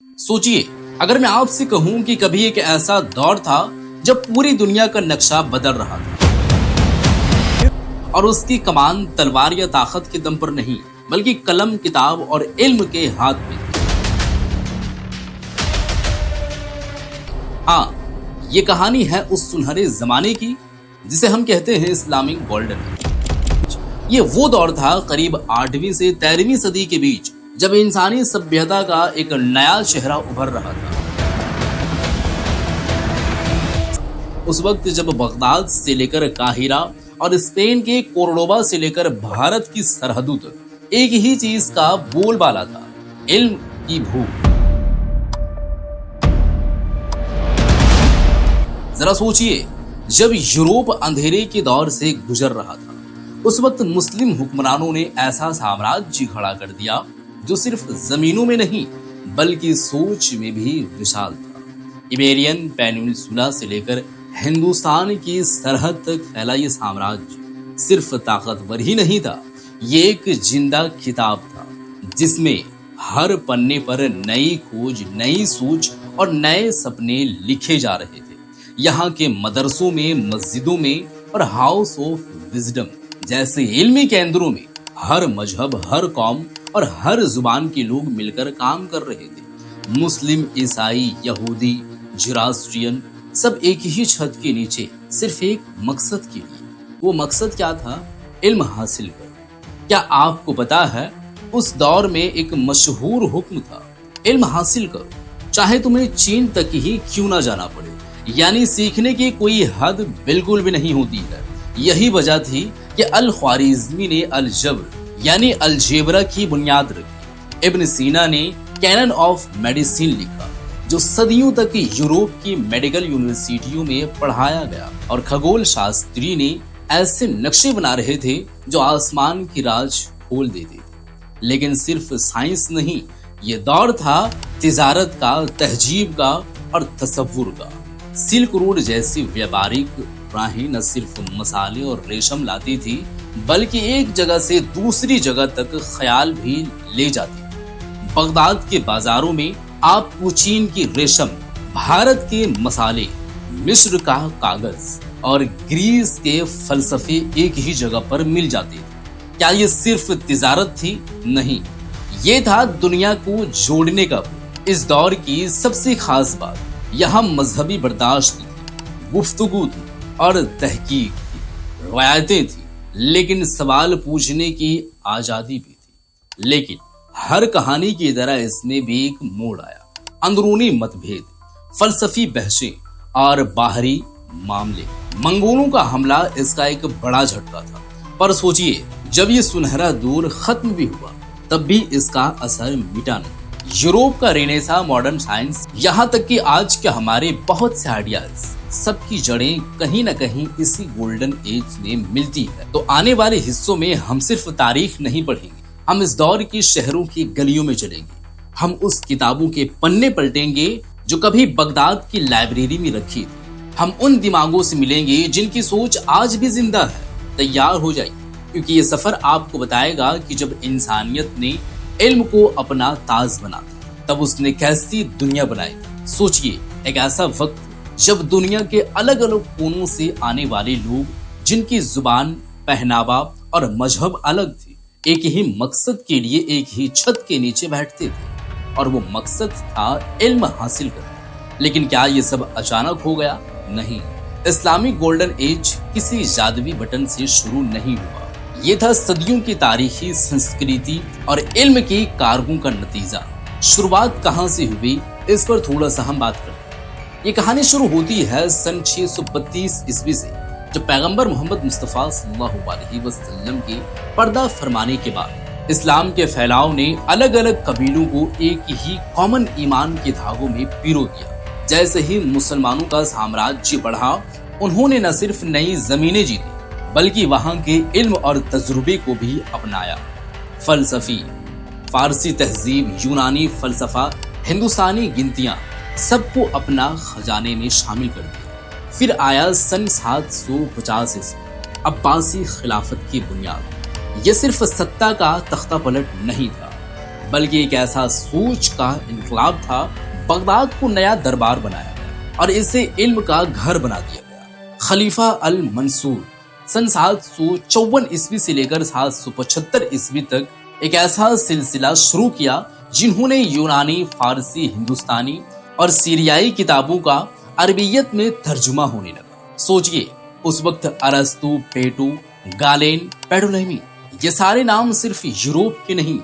सोचिए, अगर मैं आपसे कहूं कि कभी एक ऐसा दौर था जब पूरी दुनिया का नक्शा बदल रहा था और उसकी कमान तलवार या ताकत के दम पर नहीं बल्कि कलम, किताब और इल्म के हाथ में थी। हाँ, ये कहानी है उस सुनहरे जमाने की जिसे हम कहते हैं इस्लामिक गोल्डन एज। ये वो दौर था करीब 8वीं से 13वीं सदी के बीच जब इंसानी सभ्यता का एक नया चेहरा उभर रहा था। उस वक्त जब बगदाद से लेकर काहिरा और स्पेन के कोर्डोबा से लेकर भारत की सरहदों तक एक ही चीज का बोलबाला था, इल्म की भूख। जरा सोचिए, जब यूरोप अंधेरे के दौर से गुजर रहा था, उस वक्त मुस्लिम हुक्मरानों ने ऐसा साम्राज्य खड़ा कर दिया जो सिर्फ जमीनों में नहीं बल्कि सोच में भी विशाल था। इबेरियन पेनिनसुला से लेकर हिंदुस्तान की सरहद तक फैला ये साम्राज्य सिर्फ ताकतवर ही नहीं था, ये एक जिंदा किताब था जिसमें हर पन्ने पर नई खोज, नई सोच और नए सपने लिखे जा रहे थे। यहाँ के मदरसों में, मस्जिदों में और हाउस ऑफ विजडम जैसे इल्मी केंद्रों में हर मजहब, हर कौम और हर जुबान के लोग मिलकर काम कर रहे थे। मुस्लिम, ईसाई, यहूदी, ज़ोरास्ट्रियन सब एक ही छत के नीचे सिर्फ एक मकसद के लिए। वो मकसद क्या था? इल्म हासिल कर। क्या आपको पता है, उस दौर में एक मशहूर हुक्म था, इल्म हासिल करो, चाहे तुम्हें चीन तक ही क्यों ना जाना पड़े। यानी सीखने की कोई हद बिल्कुल भी नहीं होती है। यही वजह थी कि अल ख्वारिज़मी ने अल जब्र यानी अलजेब्रा की बुनियाद रखी। इब्न सीना ने कैनन ऑफ मेडिसिन लिखा जो सदियों तक यूरोप की मेडिकल यूनिवर्सिटियों में पढ़ाया गया, और खगोल शास्त्री ने ऐसे नक्शे बना रहे थे जो आसमान की राज खोल देते थे। लेकिन सिर्फ साइंस नहीं, ये दौर था तिजारत का, तहजीब का और तसव्वुर का। सिल्क रोड जैसी व्यापारिक राहें न सिर्फ मसाले और रेशम लाती थी बल्कि एक जगह से दूसरी जगह तक ख्याल भी ले जाती। बगदाद के बाजारों में आपको चीन की रेशम, भारत के मसाले, मिस्र का कागज और ग्रीस के फलसफे एक ही जगह पर मिल जाते थे। क्या ये सिर्फ तिजारत थी? नहीं, ये था दुनिया को जोड़ने का। इस दौर की सबसे खास बात यहाँ मजहबी बर्दाश्त थी, गुफ्तगू थी और तहकीक थी, रिवायतें थी, लेकिन सवाल पूछने की आजादी भी थी। लेकिन हर कहानी की तरह इसमें भी एक मोड़ आया। अंदरूनी मतभेद, फलसफी बहसें और बाहरी मामले। मंगोलों का हमला इसका एक बड़ा झटका था। पर सोचिए, जब ये सुनहरा दौर खत्म भी हुआ तब भी इसका असर मिटा नहीं। यूरोप का रेनेसा, मॉडर्न साइंस, यहाँ तक कि आज के हमारे बहुत से आइडियाज, सबकी जड़ें कहीं न कहीं इसी गोल्डन एज में मिलती है। तो आने वाले हिस्सों में हम सिर्फ तारीख नहीं पढ़ेंगे, हम इस दौर की शहरों की गलियों में चलेंगे। हम उस किताबों के पन्ने पलटेंगे जो कभी बगदाद की लाइब्रेरी में रखी थी। हम उन दिमागों से मिलेंगे जिनकी सोच आज भी जिंदा है। तैयार हो जाइए, क्योंकि ये सफर आपको बताएगा कि जब इंसानियत ने इल्म को अपना ताज बना तब उसने कैसी दुनिया बनाई। सोचिए, एक ऐसा वक्त जब दुनिया के अलग अलग कोनों से आने वाले लोग, जिनकी जुबान, पहनावा और मजहब अलग थे, एक ही मकसद के लिए एक ही छत के नीचे बैठते थे, और वो मकसद था इल्म हासिल करना। लेकिन क्या ये सब अचानक हो गया? नहीं। इस्लामिक गोल्डन एज किसी जादुई बटन से शुरू नहीं हुआ। ये था सदियों की तारीखी, संस्कृति और इल्म की कारगों का नतीजा। शुरुआत कहाँ से हुई, इस पर थोड़ा सा हम बात करते हैं। ये कहानी शुरू होती है सन 632 ईस्वी से, जब पैगंबर मोहम्मद मुस्तफ़ा सल्लल्लाहु अलैहि वसल्लम के पर्दा फरमाने के बाद इस्लाम के फैलाव ने अलग अलग कबीलों को एक ही कॉमन ईमान के धागों में पिरो दिया। जैसे ही मुसलमानों का साम्राज्य बढ़ा, उन्होंने न सिर्फ नई जमीनें जीती बल्कि वहां के इल्म और तजुर्बे को भी अपनाया। फलसफी, फारसी तहजीब, यूनानी फलसफा, हिंदुस्तानी गिनतियां सबको अपना खजाने में शामिल कर दिया। फिर आया सन 750 ईस्वी, अब्बासी खिलाफत की बुनियाद। यह सिर्फ सत्ता का तख्ता पलट नहीं था, बल्कि एक ऐसा सोच का इनकलाब था। बगदाद को नया दरबार बनाया गया और इसे इल्म का घर बना दिया गया। खलीफा अल मंसूर सन 754 ईस्वी से लेकर 775 ईस्वी तक एक ऐसा सिलसिला शुरू किया जिन्होंने यूनानी, फारसी, हिंदुस्तानी और सीरियाई किताबों का अरबियत में तर्जुमा होने लगा। सोचिए, उस वक्त अरस्तु, प्लेटो, गालेन, पेडोलेमी, ये सारे नाम सिर्फ यूरोप के नहीं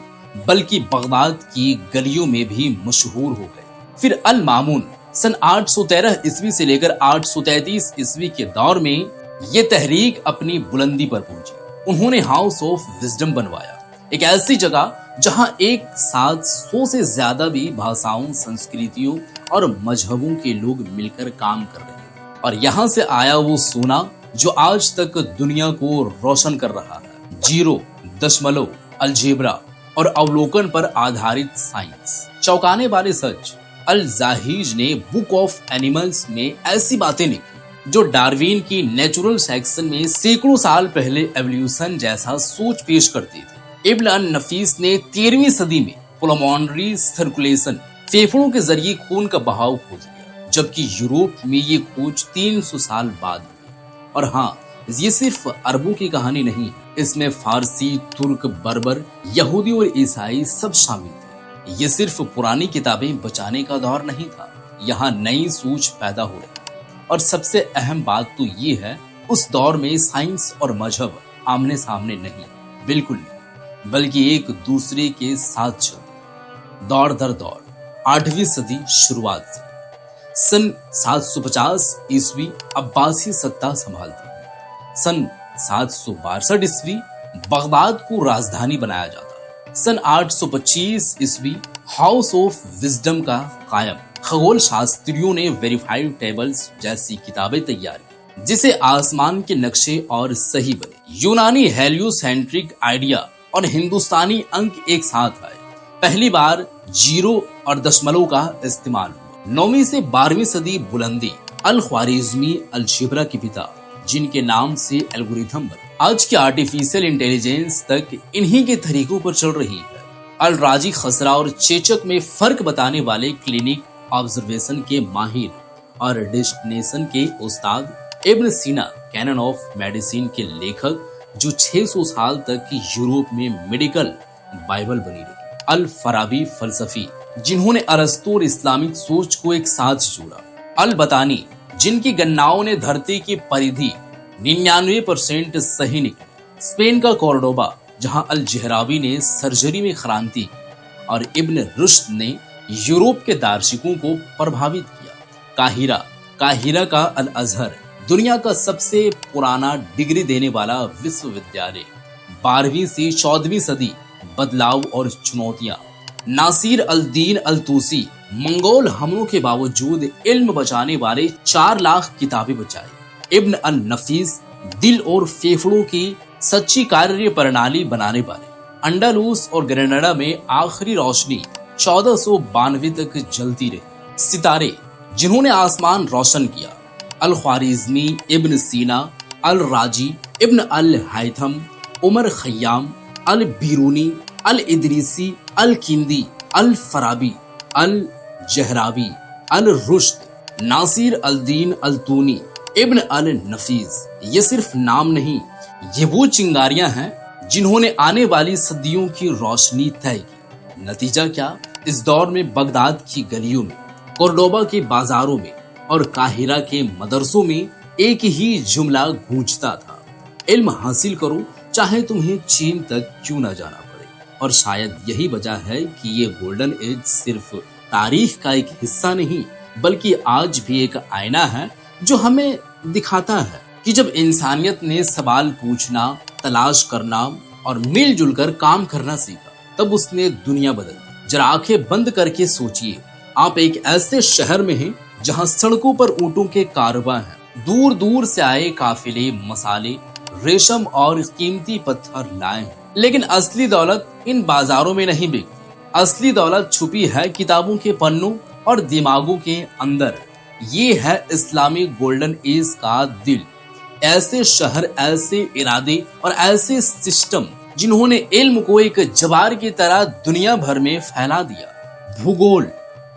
बल्कि बगदाद की गलियों में भी मशहूर हो गए। फिर अल मामून सन 813 ईस्वी से लेकर 833 ईस्वी के दौर में ये तहरीक अपनी बुलंदी पर पहुंची। उन्होंने हाउस ऑफ विजडम बनवाया, एक ऐसी जगह जहां एक साथ 100 से ज्यादा भी भाषाओं, संस्कृतियों और मजहबों के लोग मिलकर काम कर रहे हैं। और यहाँ से आया वो सोना जो आज तक दुनिया को रोशन कर रहा है। जीरो, दशमलव, अलजेब्रा और अवलोकन पर आधारित साइंस। चौंकाने वाले सच, अल जाहिज ने बुक ऑफ एनिमल्स में ऐसी बातें लिखी जो डार्विन की नेचुरल सेलेक्शन में सैकड़ों साल पहले एवोल्यूशन जैसा सोच पेश करती थी। इब्न अन नफीस ने 13वीं सदी में पुलमोनरी सर्कुलेशन, फेफड़ों के जरिए खून का बहाव खोज लिया, जबकि यूरोप में ये खोज 300 साल बाद हुई। और हाँ, ये सिर्फ अरबों की कहानी नहीं, इसमें फारसी, तुर्क, बर्बर, यहूदी और ईसाई सब शामिल थे। ये सिर्फ पुरानी किताबें बचाने का दौर नहीं था, यहाँ नई सोच पैदा हो रही। और सबसे अहम बात तो ये है, उस दौर में साइंस और मजहब आमने सामने नहीं, बिल्कुल नहीं, बल्कि एक दूसरे के साथ चलते। दौर दर दौर 8वीं सदी शुरुआत से सन 750 ईस्वी अब्बासी सत्ता संभालती। सन 762 ईस्वी बगदाद को राजधानी बनाया जाता। सन 825 ईस्वी हाउस ऑफ विजडम का कायम। खगोल शास्त्रियों ने वेरीफाइड टेबल्स जैसी किताबें तैयार की, जिसे आसमान के नक्शे और सही बने। यूनानी हेलियोसेंट्रिक आइडिया और हिंदुस्तानी अंक एक साथ आए। पहली बार जीरो और दशमलव का इस्तेमाल हुआ। 9वीं से 12वीं सदी बुलंदी। अल ख्वारिज़मी अलजेब्रा के पिता, जिनके नाम से एल्गोरिथम बने। आज के आर्टिफिशियल इंटेलिजेंस तक इन्हीं के तरीकों पर चल रही है। अल राजी खसरा और चेचक में फर्क बताने वाले क्लिनिक ऑब्जर्वेशन के माहिर और डेस्टिनेशन के उस्ताद इब्न सीना, कैनन ऑफ मेडिसिन के लेखक, जो 600 साल तक यूरोप में मेडिकल बाइबल बनी रही। अल फराबी फलसफी, जिन्होंने अरस्तु और इस्लामिक सोच को एक साथ जोड़ा। अल बतानी, जिनकी गणनाओं ने धरती की परिधि 99% सही निकली। स्पेन का कोर्डोबा, जहां अल जहरावी ने सर्जरी में क्रांति की और इब्न रुश्द ने यूरोप के दार्शनिकों को प्रभावित किया। काहिरा का अल अजहर, दुनिया का सबसे पुराना डिग्री देने वाला विश्वविद्यालय। 12वीं से 14वीं सदी, बदलाव और चुनौतियां। नासिर अल दीन अल तूसी, मंगोल हमलों के बावजूद इल्म बचाने वाले 4 लाख किताबें बचाई। इब्न अन नफीस, दिल और फेफड़ों की सच्ची कार्य प्रणाली बनाने वाले। अंडालूस और ग्रेनाडा में आखिरी रोशनी 1492 तक जलती रही। सितारे, जिन्होंने आसमान रोशन किया। अल ख्वारिज़मी, इब्न सीना, अल राजी, इब्न अल हैथम, उमर खय्याम, अल बीरूनी, अल इदरीसी, अल किंदी, अल फराबी, अल जहरावी, अल रुश्द, नासिर अल दीन अल तूनी, इब्न अल नफीस। ये सिर्फ नाम नहीं, ये वो चिंगारियां हैं जिन्होंने आने वाली सदियों की रोशनी तय की। नतीजा क्या? इस दौर में बगदाद की गलियों में, कोर्डोबा के बाजारों में और काहिरा के मदरसों में एक ही जुमला गूंजता था, इल्म हासिल करो, चाहे तुम्हें चीन तक क्यों न जाना पड़े। और शायद यही वजह है कि ये गोल्डन एज सिर्फ तारीख का एक हिस्सा नहीं, बल्कि आज भी एक आईना है जो हमें दिखाता है कि जब इंसानियत ने सवाल पूछना, तलाश करना और मिलजुल कर काम करना सीखा, तब उसने दुनिया बदल दी। जरा आंखें बंद करके सोचिए, आप एक ऐसे शहर में हैं जहां सड़कों पर ऊंटों के कारवां हैं, दूर दूर से आए काफिले मसाले, रेशम और कीमती पत्थर लाए हैं। लेकिन असली दौलत इन बाजारों में नहीं बिकती। असली दौलत छुपी है किताबों के पन्नों और दिमागों के अंदर। ये है इस्लामिक गोल्डन एज का दिल। ऐसे शहर, ऐसे इरादे और ऐसे सिस्टम जिन्होंने इल्म को एक जवार की तरह दुनिया भर में फैला दिया। भूगोल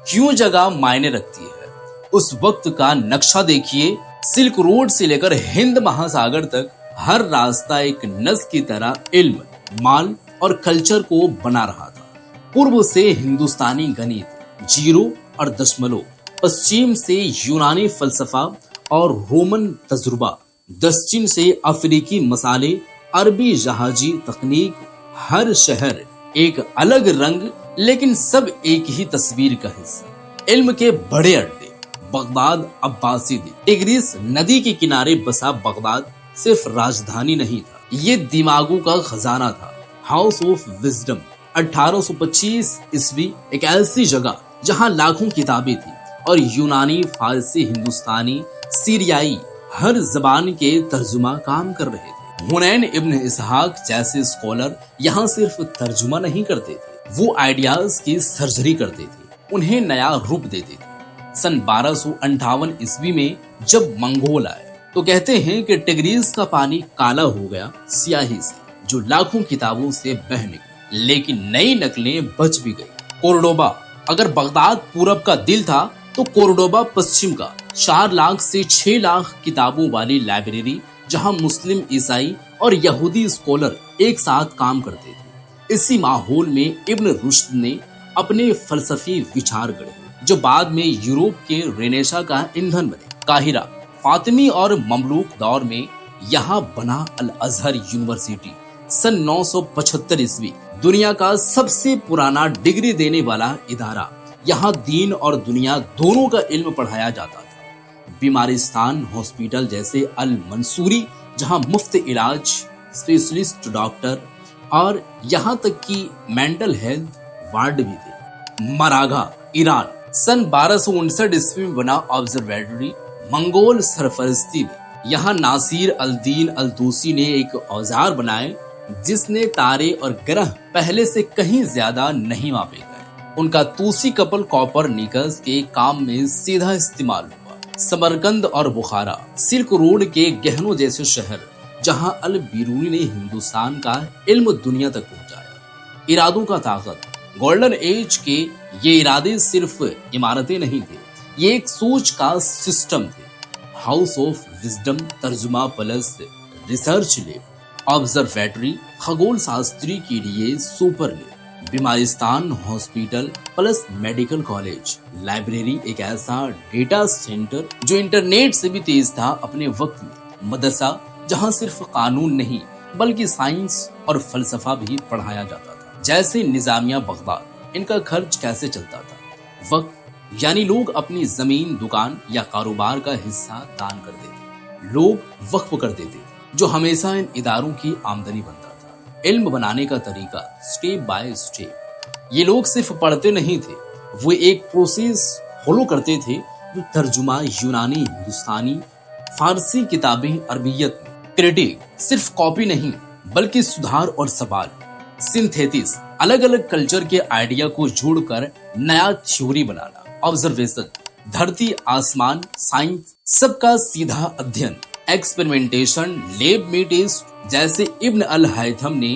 क्यों जगह मायने रखती है? उस वक्त का नक्शा देखिए, सिल्क रोड से लेकर हिंद महासागर तक हर रास्ता एक नस की तरह इल्म, माल और कल्चर को बना रहा था। पूर्व से हिंदुस्तानी गणित, जीरो और दशमलव, पश्चिम से यूनानी फलसफा और रोमन तजुर्बा, दक्षिण से अफ्रीकी मसाले, अरबी जहाजी तकनीक, हर शहर एक अलग रंग, लेकिन सब एक ही तस्वीर का हिस्सा। इल्म के बड़े अड्डे, बगदाद अब्बासीदी, टिग्रिस नदी के किनारे बसा बगदाद सिर्फ राजधानी नहीं था, ये दिमागों का खजाना था। हाउस ऑफ विजडम 1825 ईस्वी एक ऐसी जगह जहां लाखों किताबें थी और यूनानी, फारसी, हिंदुस्तानी, सीरियाई हर जबान के तर्जुमा काम कर रहे थे। हुनैन इब्न इसहाक जैसे स्कॉलर यहाँ सिर्फ तर्जुमा नहीं करते थे, वो आइडियाज की सर्जरी करते थे, उन्हें नया रूप देते थे। सन 1258 ईस्वी में जब मंगोल आए तो कहते हैं कि टिग्रीस का पानी काला हो गया स्याही से, जो लाखों किताबों से बह निकली, लेकिन नई नकलें बच भी गई। कोर्डोबा, अगर बगदाद पूरब का दिल था तो कोर्डोबा पश्चिम का 4 लाख से 6 लाख किताबों वाली लाइब्रेरी, जहां मुस्लिम, ईसाई और यहूदी स्कॉलर एक साथ काम करते थे। इसी माहौल में इब्न रुश्द ने अपने फलसफी विचार गढ़े, जो बाद में यूरोप के रेनेसा का ईंधन बने। काहिरा, फातिमी और ममलूक दौर में यहाँ बना अल अजहर यूनिवर्सिटी, सन 975 ईस्वी, दुनिया का सबसे पुराना डिग्री देने वाला इदारा। यहाँ दीन और दुनिया दोनों का इल्म पढ़ाया जाता था। बीमारिस्तान हॉस्पिटल जैसे अल मंसूरी, जहाँ मुफ्त इलाज, स्पेशलिस्ट डॉक्टर और यहाँ तक कि मेंटल हेल्थ वार्ड भी थे। मरागा, ईरान, सन 1259 ईस्वी में बना ऑब्जर्वेटरी मंगोल सरफरस्ती में। यहाँ नासिर अल दीन अल तूसी ने एक औजार बनाए जिसने तारे और ग्रह पहले से कहीं ज्यादा नहीं मापे गए। उनका तूसी कपल कॉपर निकस के काम में सीधा इस्तेमाल हुआ। समरकंद और बुखारा, सिल्क रोड के गहनों जैसे शहर, जहां अल बिरूनी ने हिंदुस्तान का इल्म दुनिया तक पहुंचाया। इरादों का ताकत, गोल्डन एज के ये इरादे सिर्फ इमारतें नहीं थे, ये एक सोच का सिस्टम थे। हाउस ऑफ विजडम तर्जुमा प्लस रिसर्च लैब, ऑब्जर्वेटरी खगोल शास्त्री के लिए सुपर लैब, बीमारिस्तान hospital plus medical college, library एक ऐसा डेटा सेंटर जो इंटरनेट से भी तेज था अपने वक्त में। मदरसा, जहां सिर्फ कानून नहीं बल्कि साइंस और फलसफा भी पढ़ाया जाता था। जैसे निजामिया बगदाद, इनका खर्च कैसे चलता था? वक्त, यानी लोग अपनी जमीन, दुकान या कारोबार का हिस्सा दान कर देते, लोग वक्फ कर देते, जो हमेशा इन इदारों की आमदनी बनता था। इल्म बनाने का तरीका स्टेप बाय स्टेप, ये लोग सिर्फ पढ़ते नहीं थे, वो एक प्रोसेस फॉलो करते थे जो तर्जुमा, यूनानी, हिंदुस्तानी, फारसी किताबें अरबियत में, क्रिटिक सिर्फ कॉपी नहीं बल्कि सुधार और सवाल, सिंथेसिस अलग अलग कल्चर के आइडिया को जोड़कर नया थ्योरी बनाना, ऑब्जर्वेशन धरती, आसमान, साइंस सबका सीधा अध्ययन, एक्सपेरिमेंटेशन, लैब में टेस्ट, जैसे इब्न अल हैथम ने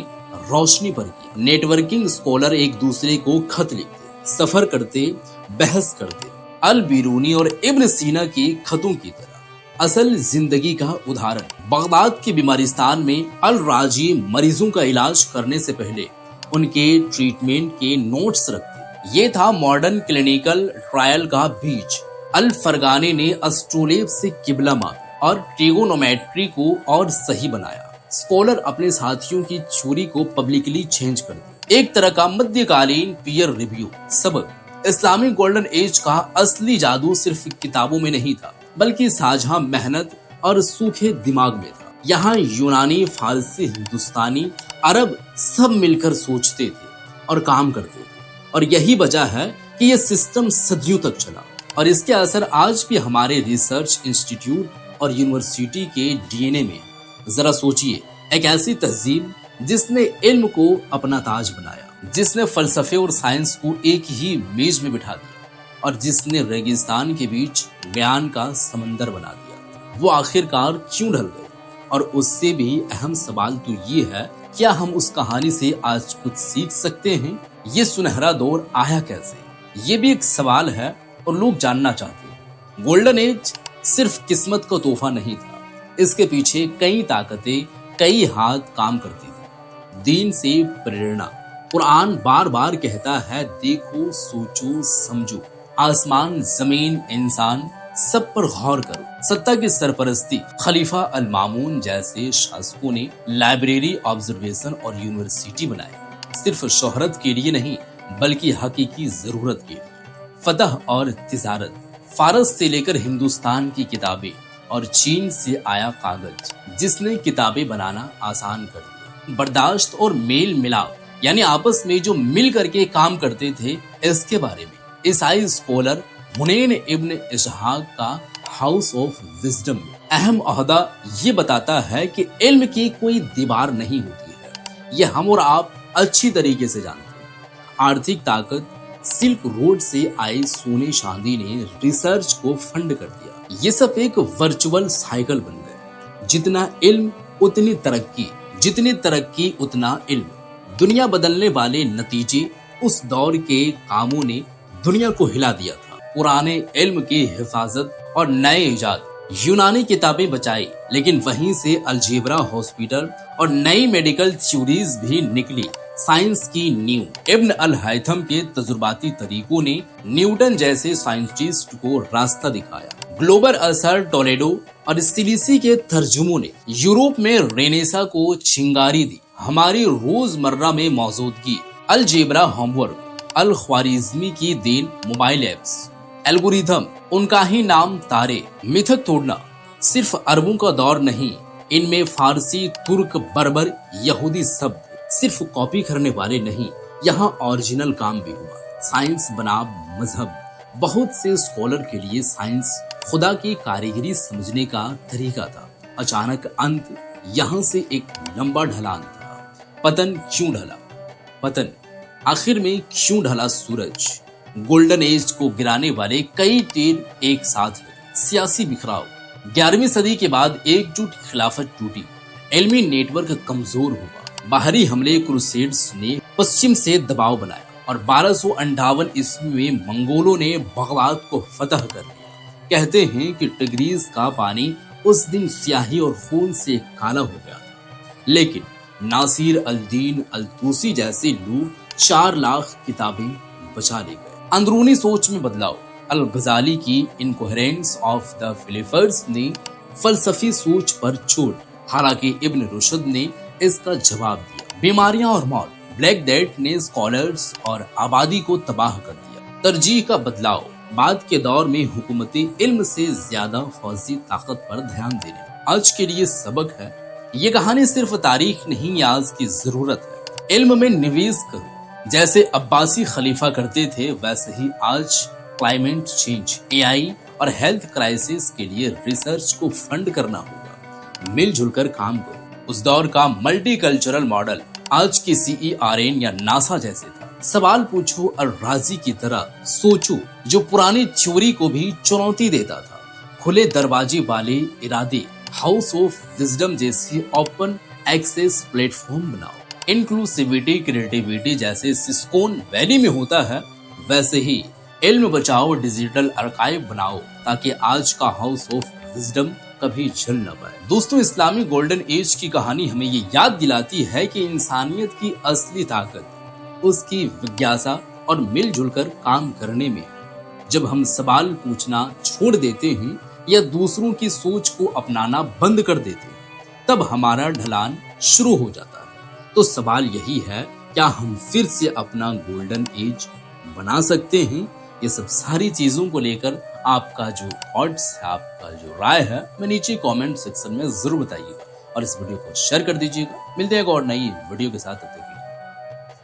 रोशनी पर किया। नेटवर्किंग, स्कॉलर एक दूसरे को खत लिखते, सफर करते, बहस करते, अल बिरूनी और इब्न सीना के खतों की तरह। असल जिंदगी का उदाहरण, बगदाद के बीमारिस्तान में अल राजी मरीजों का इलाज करने से पहले उनके ट्रीटमेंट के नोट्स रखते। ये था मॉडर्न क्लिनिकल ट्रायल का बीज। अल फरगाने ने एस्ट्रोलेब से किबला मापा और ट्रिगोनोमेट्री को और सही बनाया। स्कॉलर अपने साथियों की थ्योरी को पब्लिकली चेंज कर दी, एक तरह का मध्यकालीन पीयर रिव्यू। सबक, इस्लामिक गोल्डन एज का असली जादू सिर्फ किताबों में नहीं था बल्कि साझा मेहनत और सूखे दिमाग में था। यहाँ यूनानी, फारसी, हिंदुस्तानी, अरब सब मिलकर सोचते थे और काम करते थे, और यही वजह है कि यह सिस्टम सदियों तक चला और इसके असर आज भी हमारे रिसर्च इंस्टीट्यूट और यूनिवर्सिटी के डीएनए में। जरा सोचिए, एक ऐसी तहजीब जिसने इल्म को अपना ताज बनाया, जिसने फलसफे और साइंस को एक ही मेज में बिठा दिया और जिसने रेगिस्तान के बीच ज्ञान का समंदर बना दिया, वो आखिरकार क्यों ढल गए? और उससे भी अहम सवाल तो ये है क्या हम उस कहानी से आज कुछ सीख सकते हैं? ये सुनहरा दौर आया कैसे? ये भी एक सवाल है और लोग जानना चाहते हैं। गोल्डन एज सिर्फ किस्मत का तोहफा नहीं था, इसके पीछे कई ताकतें, कई हाथ काम करती थी। दीन से प्रेरणा, कुरान बार बार कहता है देखो, सोचो, समझो, आसमान, जमीन, इंसान, सब पर गौर करो। सत्ता की सरपरस्ती, खलीफा अल मामून जैसे शासकों ने लाइब्रेरी, ऑब्जर्वेशन और यूनिवर्सिटी बनाए, सिर्फ शोहरत के लिए नहीं बल्कि हकीकी जरूरत के लिए। फतह और तिजारत, फारस से लेकर हिंदुस्तान की किताबें और चीन से आया कागज, जिसने किताबें बनाना आसान कर दिया। बर्दाश्त और मेल मिलाप, यानी आपस में जो मिल करके काम करते थे, इसके बारे में ईसाई स्कॉलर हुनैन इब्न इसहाक का हाउस ऑफ विजडम में अहम ओहदा ये बताता है कि इल्म की कोई दीवार नहीं होती है, ये हम और आप अच्छी तरीके से जानते हैं। आर्थिक ताकत, सिल्क रोड से आए सोने चांदी ने रिसर्च को फंड कर दिया। ये सब एक वर्चुअल साइकिल बन गए। जितना इल्म उतनी तरक्की, जितनी तरक्की उतना इल्म। दुनिया बदलने वाले नतीजे, उस दौर के कामों ने दुनिया को हिला दिया था। पुराने इल्म की हिफाजत और नए इजाद, यूनानी किताबें बचाई, लेकिन वहीं से अलजेब्रा, हॉस्पिटल और नई मेडिकल थ्योरीज भी निकली। साइंस की नींव, इब्न अल हैथम के तजुर्बाती तरीकों ने न्यूटन जैसे साइंटिस्ट को रास्ता दिखाया। ग्लोबल असर, टोलेडो और सिलिसी के तर्जुमों ने यूरोप में रेनेसा को चिंगारी दी। हमारी रोजमर्रा में मौजूदगी, अलजेब्रा होमवर्क, अल ख्वारिज़मी की देन मोबाइल एप्स, एल्गोरिथम, उनका ही नाम तारे। मिथक तोड़ना सिर्फ अरबों का दौर नहीं, इनमें फारसी, तुर्क, बर्बर, यहूदी शब्द सिर्फ कॉपी करने वाले नहीं, यहाँ ओरिजिनल काम भी हुआ। साइंस बनाम मजहब, बहुत से स्कॉलर के लिए साइंस खुदा की कारीगरी समझने का तरीका था। अचानक अंत, यहाँ से एक लंबा ढलान था। पतन क्यों ढला? पतन आखिर में क्यों ढला सूरज? गोल्डन एज को गिराने वाले कई तीर एक साथ लगे। सियासी बिखराव, 11वीं सदी के बाद एकजुट खिलाफत टूटी, इल्मी नेटवर्क कमजोर हुआ, बाहरी हमले, क्रूसेड्स ने पश्चिम से दबाव बनाया और 1258 ईस्वी में मंगोलों ने बगदाद को फतह कर लिया। कहते हैं कि टिग्रीज का पानी उस दिन स्याही और खून से काला हो गया था, लेकिन नासिर अल दीन अल तूसी जैसे लोग 4 लाख किताबें बचा ले गए। अंदरूनी सोच में बदलाव, अल गजाली की इनकोहेरेंस ऑफ द फिलिफर्स ने फलसफी सोच पर चोट, हालांकि इब्न रुशद ने इसका जवाब दिया। बीमारियां और मौत, ब्लैक डेथ ने स्कॉलर्स और आबादी को तबाह कर दिया। तरजीह का बदलाव, बाद के दौर में हुकूमतें इल्म से ज्यादा फौजी ताकत पर ध्यान देने। आज के लिए सबक है, ये कहानी सिर्फ तारीख नहीं, आज की जरूरत है। इल्म में निवेश करो, जैसे अब्बासी खलीफा करते थे, वैसे ही आज क्लाइमेट चेंज, एआई और हेल्थ क्राइसिस के लिए रिसर्च को फंड करना होगा। मिलजुल कर काम करो। उस दौर का मल्टी कल्चरल मॉडल आज के CERN या नासा जैसे था। सवाल पूछो और राजी की तरह सोचो, जो पुरानी थ्योरी को भी चुनौती देता था। खुले दरवाजे वाले इरादे, हाउस ऑफ विजडम जैसे ओपन एक्सेस प्लेटफॉर्म बनाओ। इंक्लूसिविटी, क्रिएटिविटी जैसे सिस्कोन वैली में होता है, वैसे ही इल्म बचाओ, डिजिटल आर्काइव बनाओ, ताकि आज का हाउस ऑफ विजडम कभी झल न पाए। दोस्तों, इस्लामी गोल्डन एज की कहानी हमें ये याद दिलाती है कि इंसानियत की असली ताकत उसकी जिज्ञासा और मिलजुल कर काम करने में। जब हम सवाल पूछना छोड़ देते हैं या दूसरों की सोच को अपनाना बंद कर देते हैं, तब हमारा ढलान शुरू हो जाता है। तो सवाल यही है, क्या हम फिर से अपना गोल्डन एज बना सकते हैं? ये सब सारी चीजों को लेकर आपका जो थॉट्स है, आपका जो राय है, मैं नीचे कमेंट सेक्शन में जरूर बताइएगा और इस वीडियो को शेयर कर दीजिएगा। मिलते हैं एक और नई वीडियो के साथ।